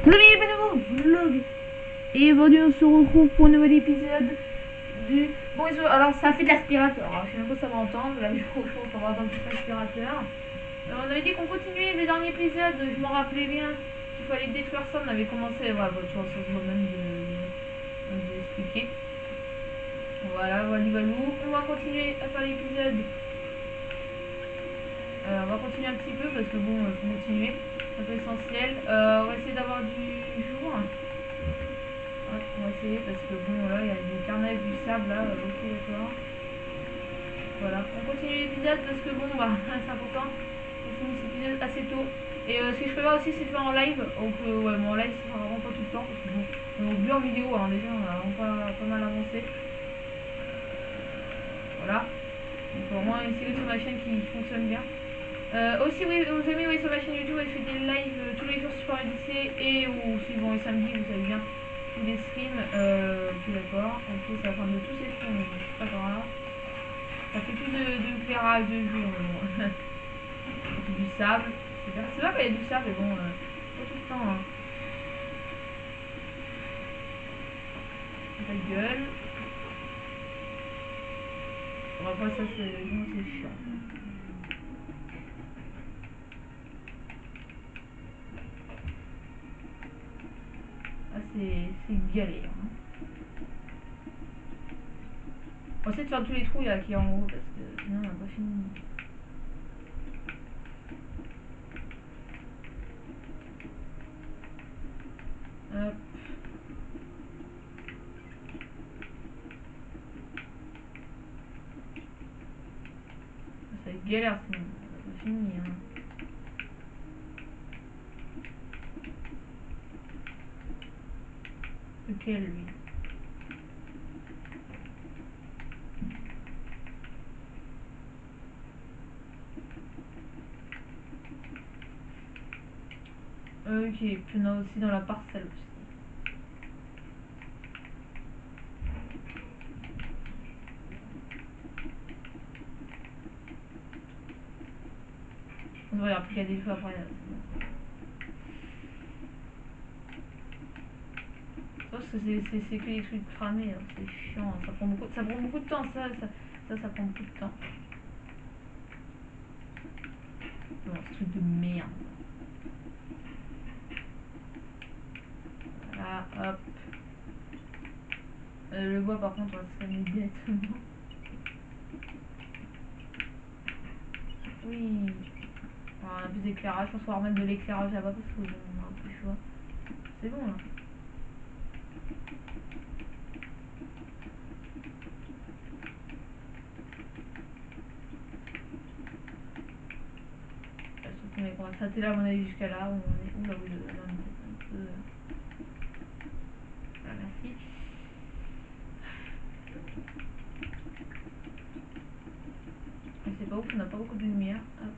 Les amis, bienvenue dans mon vlog. Et aujourd'hui on se retrouve pour un nouvel épisode du... Bon, alors ça fait de l'aspirateur. Alors, je sais même pas si ça va entendre. Là, je pense qu'on va entendre tout l'aspirateur. On avait dit qu'on continuait le dernier épisode. Je m'en rappelais bien qu'il fallait détruire ça. On avait commencé... Voilà, bon, ça se voit même de expliquer. Voilà, Valou. On va continuer à faire l'épisode. On va continuer un petit peu parce que bon, faut continuer. C'est un peu essentiel. On va essayer d'avoir du jour. Hop, on va essayer parce que bon, là, il y a du carnage, du sable là. Ok, d'accord. Voilà, on continue l'épisode parce que bon, bah, c'est important. On finit cet épisode assez tôt. Et ce que je prévois aussi, c'est de faire en live. Donc, ouais, mon live, ça sera vraiment pas tout le temps parce que bon, on est bien en vidéo. Hein, déjà, on a vraiment pas mal avancé. Voilà. Donc, au moins, une série sur ma chaîne qui fonctionne bien. Aussi, oui, vous aimez, oui, sur ma chaîne YouTube, je fais des lives tous les jours sur Super et ou suivant les samedis, vous savez bien, tous les streams. Ok, d'accord. Ok, c'est la fin de tous ces fonds, donc c'est pas grave. Ça fait plus de éclairage de jour, mais bon. C'est du sable. C'est vrai qu'il y a du sable, mais bon, pas tout le temps. Hein. Ta gueule. Bon, après, ça, c'est chiant. Ah, c'est galère. Hein. On va essayer de faire tous les trous là qui est en haut parce que sinon on n'a pas fini. Hop. Ça va être galère sinon on n'a pas fini. Hein. Lequel lui? Ok, puis on a aussi dans la parcelle aussi. On devrait appliquer des fois après. Parce que c'est que des trucs cramés, hein. C'est chiant, ça prend beaucoup de temps, ça prend beaucoup de temps. Bon, ce truc de merde. Voilà, hop. Le bois par contre, ça m'aide. Oui. Alors, on a plus d'éclairage, je pense qu'on va remettre de l'éclairage là-bas parce que bon, on a un peu chaud. C'est bon là. On va s'arrêter là à mon avis jusqu'à là où on est. Oula, oui, là on est un peu. Voilà, merci. C'est pas ouf, on n'a pas beaucoup de lumière. Hop.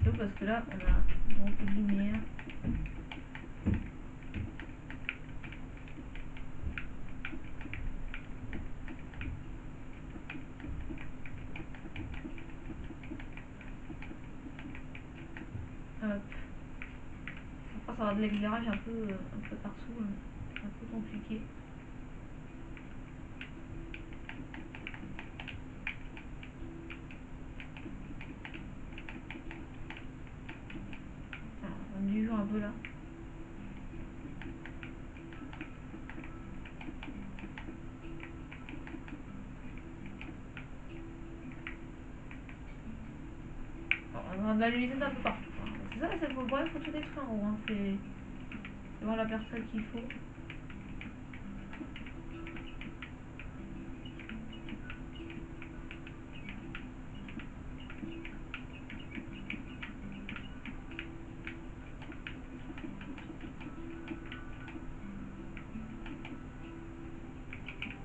C'est ouf parce que là on a beaucoup de lumière. Hop. Après ça va de l'éclairage un peu partout. Hein. C'est un peu compliqué. On a du jour un peu là. On a de la luminosité un peu partout. Hein. C'est ça, c'est le problème, faut tout détruire en gros. Hein. C'est vraiment la personne qu'il faut.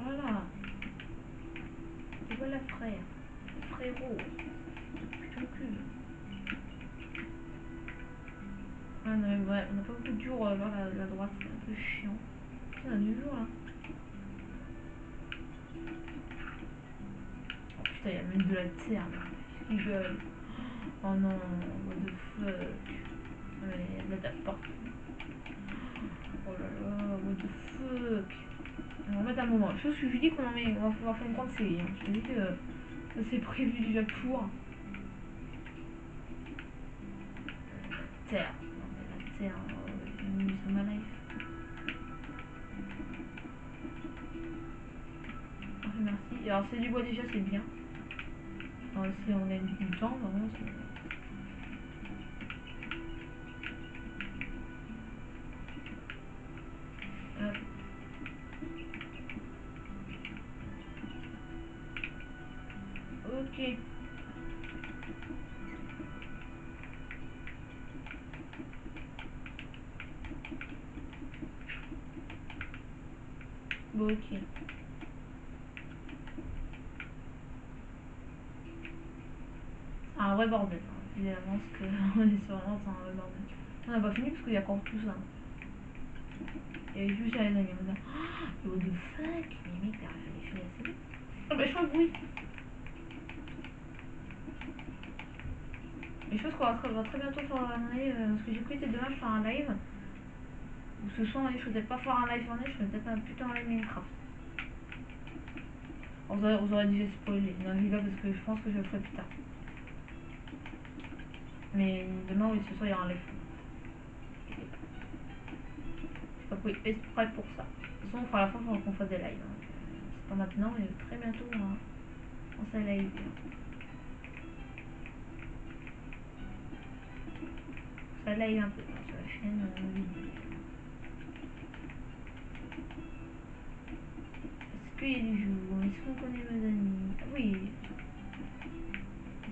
Voilà. Et voilà frère. Frérot. Putain de cul. Ah non mais ouais, on n'a pas beaucoup de jours vers la droite, c'est un peu chiant. On a du jour là. il y a même de la terre. Je rigole. Oh non, what the fuck. Mais il y a de la terre partout. Oh là là, what the fuck. On va mettre un moment. Chose que je dis qu'on en met, on va faire une grande série. Hein. Je te dis que ça c'est prévu déjà pour. Terre. Non mais la terre, j'ai mis sur ma life. Parfait, merci. Et alors c'est du bois déjà, c'est bien. Alors, si on gagne du temps, vraiment c'est... Hop. Ok. Bon, ok. C'est un vrai bordel. Hein. Évidemment, ce que on est sur vraiment, c'est un vrai bordel. On n'a pas fini parce qu'il y a encore tout ça. Il y avait juste à les amis. On a... Oh, what the fuck. Mais mec, t'as fait les filles assez vite. Oh bah je crois que oui. Mais je pense qu'on va très bientôt faire un live. Parce que j'ai pris demain je faire un live. Ou ce soir, je vais peut-être pas faire un live journée, je vais peut-être un putain de live Minecraft. Vous aurez déjà spoilé. Non, je rigole parce que je pense que je le ferai plus tard. Mais demain, oui, ce soir, il y aura un live. Donc oui, être prêt pour ça. De toute façon, on fera la fois qu'on fasse des lives. Hein. C'est pas maintenant, mais très bientôt, on s'est live. Ça live un peu hein, sur la chaîne vidéo. Est-ce qu'il y a du jour? Est-ce qu'on connaît nos amis? Ah oui.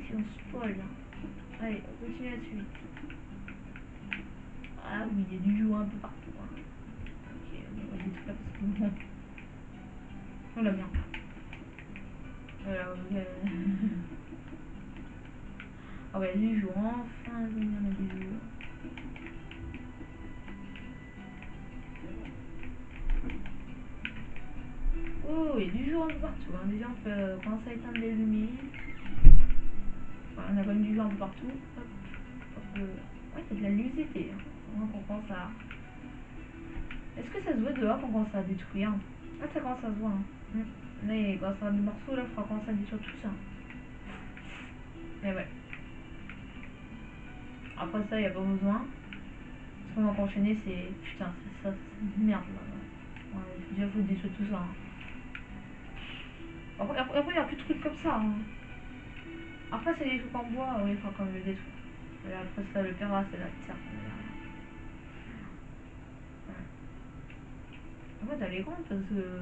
Si on spoil. Hein. Allez, on continue la suite. Ah oui, il y a du jour un peu partout. Hein. Ok, on va détruire parce que bon. On l'a bien. Voilà, ah ouais, du jour, enfin, il y en a du jour. Oh, il y a du jour un peu partout. Hein. Déjà, on peut commencer à éteindre les lumières. Enfin, on a quand même du jour un peu partout. Hop, hop, ouais, c'est de la lucidité. Hein. Vraiment qu'on pense à... Est-ce que ça se voit dehors qu'on commence à détruire? Ah, ça commence à se voir. Hein. Mais quand ça sera des morceaux, là, il faudra commencer à détruire tout ça. Mais ouais. Après ça, il n'y a pas besoin. Ce qu'on va enchaîner, c'est... Putain, c'est ça, c'est merde, là. Ouais, déjà, il faut détruire tout ça. Hein. Après, il n'y a plus de trucs comme ça. Hein. Après, c'est des trucs en bois, oui, il faut quand même le détruire. Et après ça, le pire, là, c'est la terre. En fait, elle est grande parce que...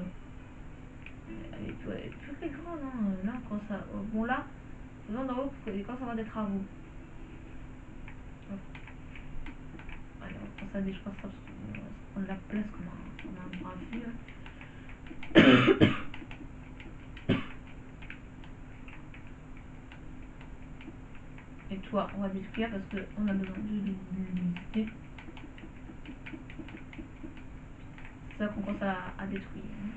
Elle est très grande, hein. Là, quand ça... Bon, là, besoin d'en haut quand ça va des travaux. Allez, on va commencer à détruire ça parce qu'on va prendre la place comme un bras vieux. Et toi, on va détruire parce qu'on a besoin de l'humidité. C'est ça qu'on commence à détruire. Hein.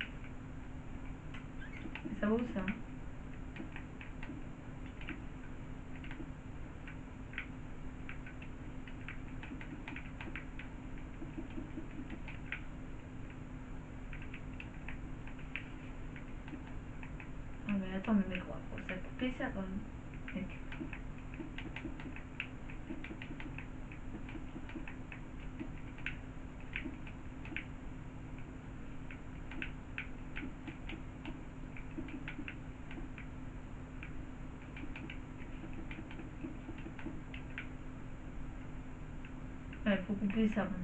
Et ça va où ça? Ah mais attends, mais mec, on va couper ça quand même. Mec. Il faut couper ça maintenant.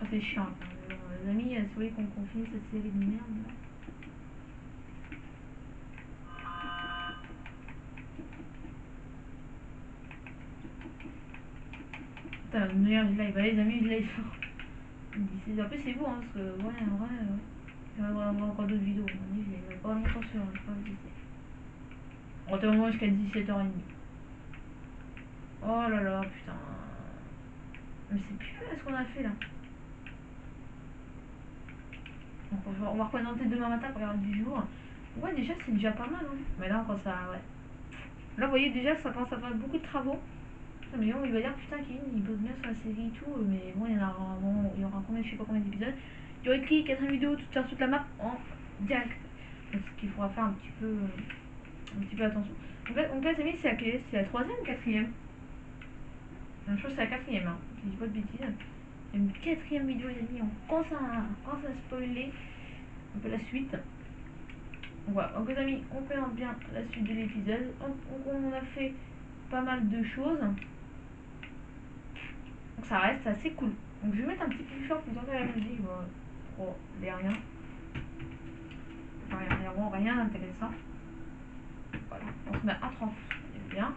Ah, c'est chiant. Hein. Les amis, si vous voulez qu'on confine cette série de merde là. Putain, le meilleur live. Allez, les amis, live. En plus, c'est vous, hein, parce que, ouais, en vrai. Il y aura encore d'autres vidéos. On dit, je vais pas longtemps sur. Je crois que on va au moins jusqu'à 17h30. Oh là là, putain. Mais c'est plus ce qu'on a fait là. Donc on va représenter demain matin pour regarder du jour. Ouais, déjà c'est déjà pas mal. Hein. Mais là, quand ça. Ouais. Là, vous voyez déjà, ça commence à faire beaucoup de travaux. Mais bon, il va dire putain, Kevin, il bosse bien sur la série et tout. Mais bon, il y aura combien, je sais pas combien d'épisodes. Il y aura écrit 4 vidéos, faire toute la map en direct. Donc, ce qu'il faudra faire un petit peu attention. Donc là, c'est mis, c'est la troisième ou quatrième? Je pense que c'est la quatrième, hein. Je dis pas de bêtises. C'est une quatrième vidéo, les amis. On commence à spoiler un peu la suite. Donc voilà, donc les amis, on présente bien la suite de l'épisode. On a fait pas mal de choses. Donc ça reste assez cool. Donc je vais mettre un petit peu plus fort pour vous entendre la musique. Oh, il n'y a rien. Enfin, il n'y a vraiment rien d'intéressant. Voilà, on se met à 30. C'est bien.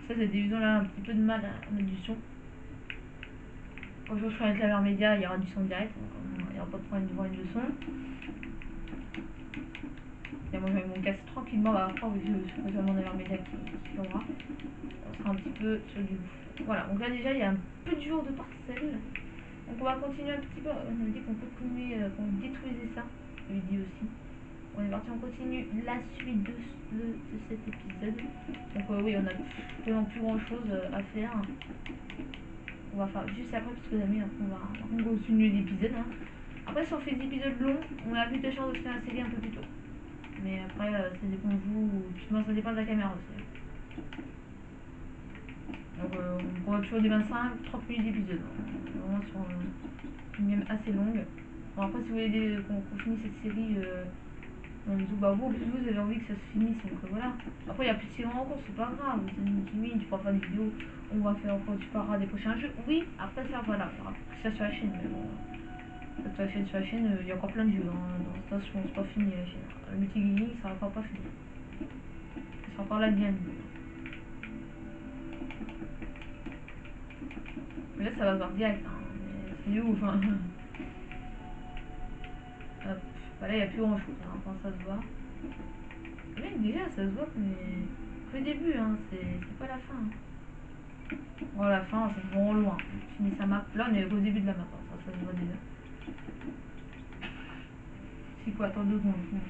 Ça, c'est des visions là, un petit peu de mal à mettre du son. Quand je ferai avec la média, il y aura du son direct. Donc il n'y aura pas de problème de voir le son. Et moi, je vais mon casser tranquillement. Après, je vais demander à média qui aura. On sera un petit peu sur du. Voilà, donc là, déjà, il y a un peu de jour de parcelle. Donc on va continuer un petit peu. On a dit qu'on continuait, qu'on détruisait ça. Je l'ai dit aussi. On est parti, on continue la suite de cet épisode. Donc oui, on a vraiment plus grand chose à faire. On va faire juste après, parce que les amis, on va continuer l'épisode. Hein. Après, si on fait des épisodes longs, on a plus de chance de faire la série un peu plus tôt. Mais après, ça dépend de vous. Souvent, ça dépend de la caméra aussi. Donc on va toujours des 25-30 minutes d'épisode. Vraiment sur une game assez longue. Bon, après, si vous voulez qu'on finisse cette série dans YouTube, bah vous avez envie que ça se finisse. Donc voilà. Après, il n'y a plus de série en cours, c'est pas grave. C'est une timide, tu pourras faire des vidéos. On va faire encore, tu parleras des prochains jeux. Oui, après ça, voilà. Il y aura que ça sur la chaîne. Mais bon, sur la chaîne, il y a encore plein de jeux. Hein. Dans cette station, c'est pas fini la chaîne. Le multi-gaming, ça va encore pas fini. Ça sera encore la bienvenue. Mais là, ça va se voir direct. Hein. C'est ouf. Hein. Hop. Bah là, il n'y a plus grand chose. Hein. Quand ça se voit. Mais déjà, ça se voit, mais que le début. Hein. C'est pas la fin. Hein. Bon, la fin, c'est vraiment loin. On finit sa map. Là, on est au début de la map. Hein. Ça se voit déjà. C'est quoi? Attends 2 secondes. Je vais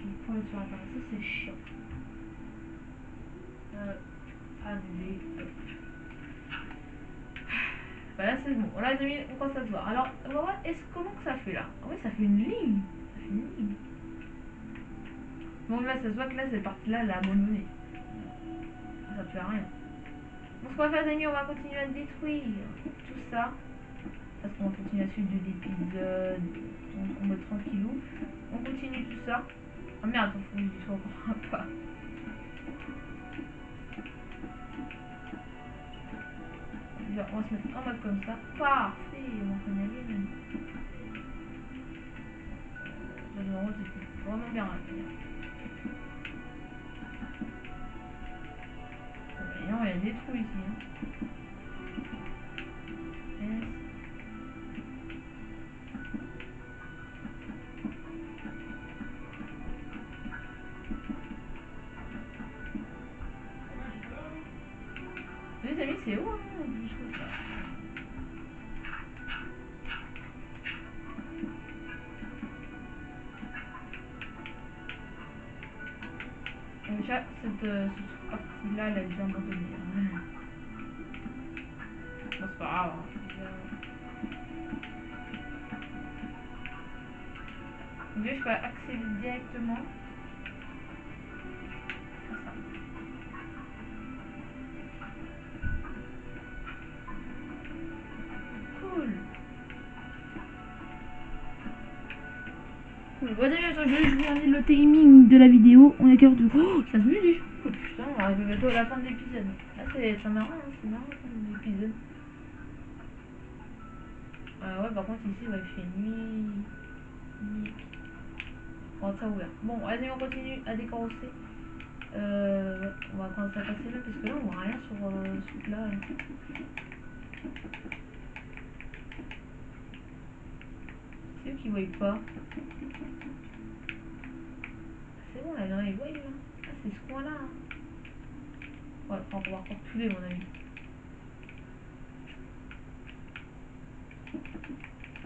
sur internet. Ça, c'est chiant. Allez. Bah là c'est bon, là les amis, on commence à se voir. Alors on va voir comment que ça fait là. Ah oui, ça fait une ligne. Ça fait une ligne. Bon là ça se voit que là cette partie là elle a abandonné. Ça fait rien. Donc ce qu'on va faire les amis, on va continuer à détruire tout ça. Parce qu'on va continuer la suite de l'épisode. On met tranquillou. On continue tout ça. Ah merde, attends, faut que je dise encore un pas. On va se mettre en mode comme ça. Parfait, on connaît bien. C'est vraiment bien. Non, il y a des trous ici. Hein. Yes. Les amis, c'est où hein, je trouve ça. Déjà, cette partie-là, elle a déjà abandonné. Hein. Bon, c'est pas grave. Hein. Déjà, je peux accéder directement. Ça. Cool. Cool. Bon, déjà, je vais regarder le timing de la vidéo. On est quelle heure de. Oh, 15 minutes déjà. Oh, putain, on arrive bientôt à la fin de l'épisode. Là, c'est marrant, hein, c'est marrant comme l'épisode. Ouais, par contre, ici, ouais, il fait nuit. Bon, ça ouvert. Bon, allez, on continue à décorosser. On va commencer à passer là parce que là on voit rien sur ce là. C'est eux qui voient pas. waves là. Ah, c'est ce coin là. Hein. Ouais, on va pouvoir reculer mon ami.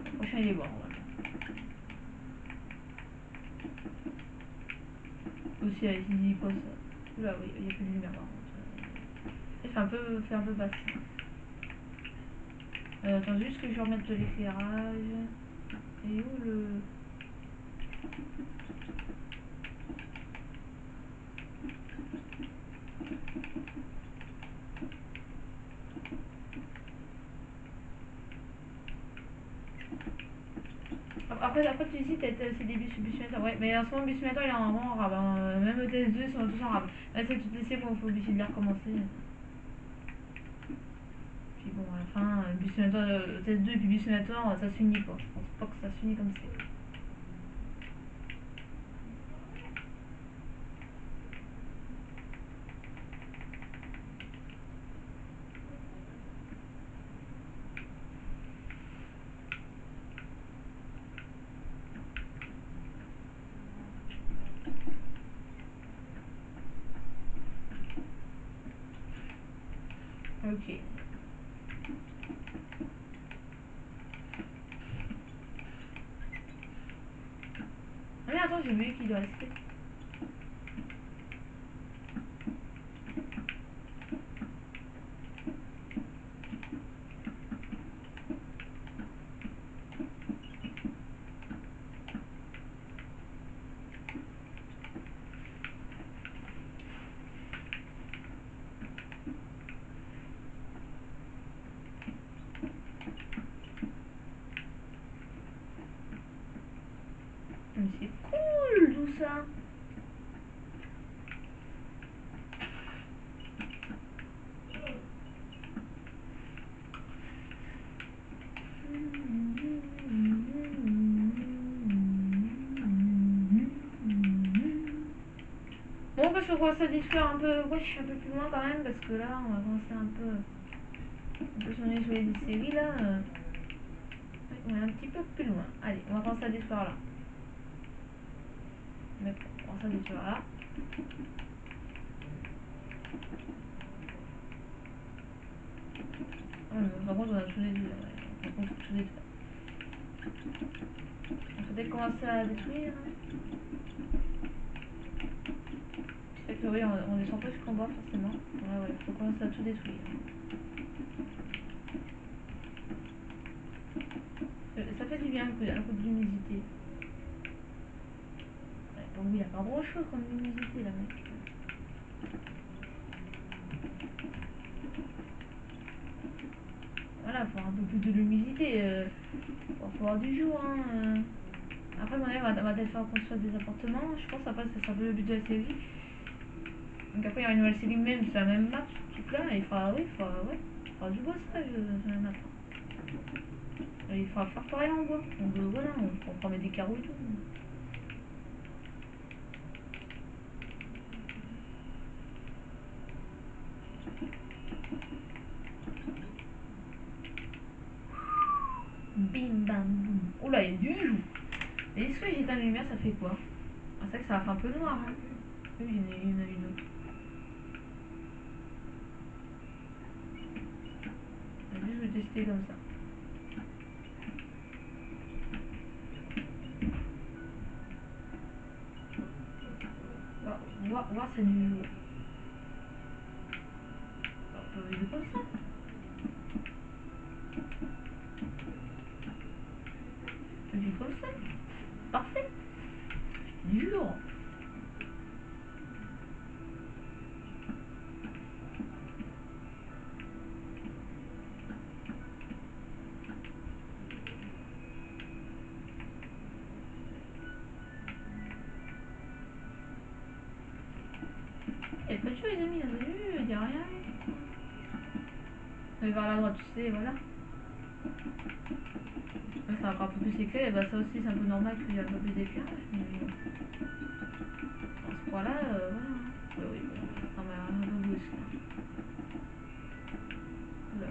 Le prochain il est bon. Aussi avec les postes. Oula oui, il n'y a plus de lumière par contre. Il fait un peu basse. Attends juste que je remette de l'éclairage. Et où le... Après tu dis c'est des bus simulator. Ouais, mais en ce moment bus simulator il est en rang arabe. Hein. Même le TS2 ils sont tous en arabe. Là c'est tout essai qu'on faut obligé de les recommencer. Puis bon à la fin, bus simulator, TS2 et puis bus simulator ça s'unit quoi. Je pense pas que ça s'unit comme c'est. Ok. Ah mais attends, j'ai oublié qu'il doit rester. Mais c'est cool tout ça. Bon bah je commence à détruire un peu, wesh, un peu plus loin quand même parce que là on va commencer un peu sur les jouets des séries là. On est un petit peu plus loin. Allez, on va commencer à détruire là. Mais on commence à détruire là. Par contre on a tout détruit. Ouais. On peut tout détruire. On peut peut-être commencer à détruire. C'est que oui, on descend pas jusqu'en bas forcément. Ouais, ouais, faut commencer à tout détruire. Ça fait du bien un coup d'humidité. Ouais, bon, il a pas grand chose comme humidité là, mec. Voilà, faut un peu plus de l'humidité. Faut avoir du jour. Hein. Après, on va peut-être faire construire des appartements. Je pense après, ça sera un peu le but de la série. Donc après, il y aura une nouvelle série même, c'est la même map, ce truc-là. Et il fera, oui, ouais, il fera du bois, ça, sur la map. Et il faudra faire pareil en bois. Donc voilà, on pourra mettre des carreaux et tout. Bim bam boum. Oh là, il y a du jour. Et est-ce que j'éteins la lumière, ça fait quoi? Ah, c'est vrai que ça va faire un peu noir. Hein. Oui, il y en a une autre. Vas-y, je vais tester comme ça. Voir c'est du jour. Alors, on peut vider comme ça. On peut vivre comme ça. Parfait. Du jour. Il n'y a pas de choses, les amis, vous avez vu, il n'y a rien. On va vers la droite, tu sais, voilà. Là, ça va encore un peu plus éclairé, et bah ça aussi c'est un peu normal qu'il y ait un peu plus d'éclairage. Mais dans ce point-là, voilà. Oui, bon, ça m'a un peu brusque. Oula.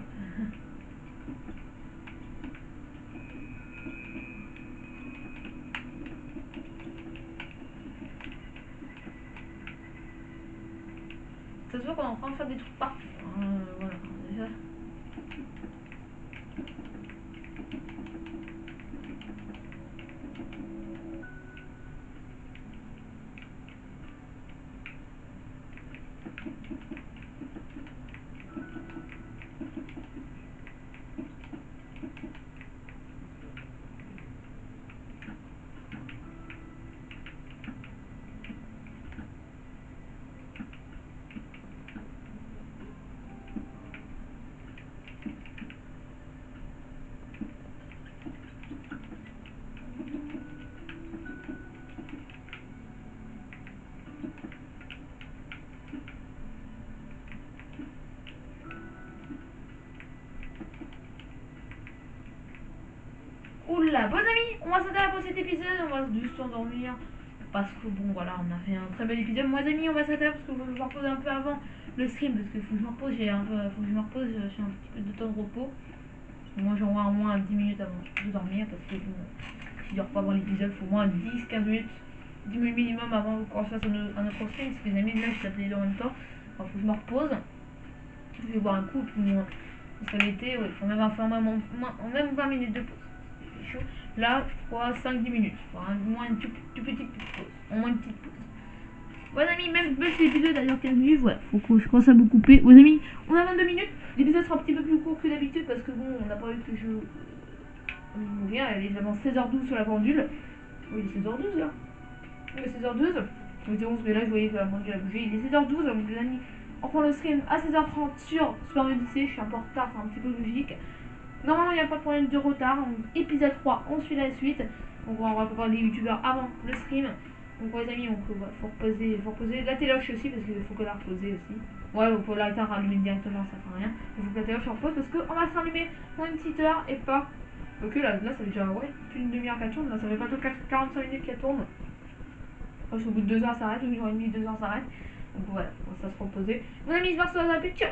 ça se voit qu'on est en train de faire des trucs partout. Voilà, déjà. Oula, bons amis, on va s'arrêter pour cet épisode, on va juste s'endormir. Parce que bon voilà, on a fait un très bel épisode. Moi amis, on va s'arrêter parce que je vais me reposer un peu avant le stream. Parce qu'il faut que je me repose, j'ai un peu, faut que je me repose, j'ai un petit peu de temps de repos. Moi j'en vois au moins 10 minutes avant de dormir. Parce que bon, si je dors pas avant l'épisode, il faut au moins 10-15 minutes, 10 minutes minimum avant qu'on fasse un autre stream. Parce que les amis, là je t'appelais en même temps. Alors faut que je me repose. Je vais boire un coup, puis bon, ça l'été, ouais, il faut même faire même 20 minutes de pause. Chaud. Là, je crois 5-10 minutes. Enfin, au moins une toute petite pause. Au moins une petite pause. Bon amis, même si l'épisode a duré 15 minutes, ouais, faut que je commence à me couper. Bon amis, on a 22 minutes. L'épisode sera un petit peu plus court que d'habitude parce que bon, on n'a pas eu que je viens, elle est déjà 16h12 sur la pendule. Oui, il est 16h12 là. Il est 16h12. Je me dis 11, mais là je voyais que la pendule a bougé. Il est 16h12, donc les amis, on prend le stream à 16h30 sur Super Odyssey. Je suis un peu en retard, c'est un petit peu logique. Normalement, il n'y a pas de problème de retard. Donc, épisode 3, on suit la suite. Donc, on va préparer les youtubeurs avant le stream. Donc, les amis, faut reposer la téloche aussi parce qu'il faut que la reposer aussi. Ouais, on peut l'arrêter à rallumer directement, ça fait rien. Il faut que la téloche se repose parce qu'on va se rallumer pour une petite heure et pas. Ok, là ça fait déjà plus d'une demi-heure qu'elle tourne. Là, ça fait pas 45 minutes qu'elle tourne. Au bout de 2 heures, ça arrête. Ou une heure et demie, 2 heures, ça arrête. Donc, voilà, on va se reposer. Mon ami, je se voit sur la picture.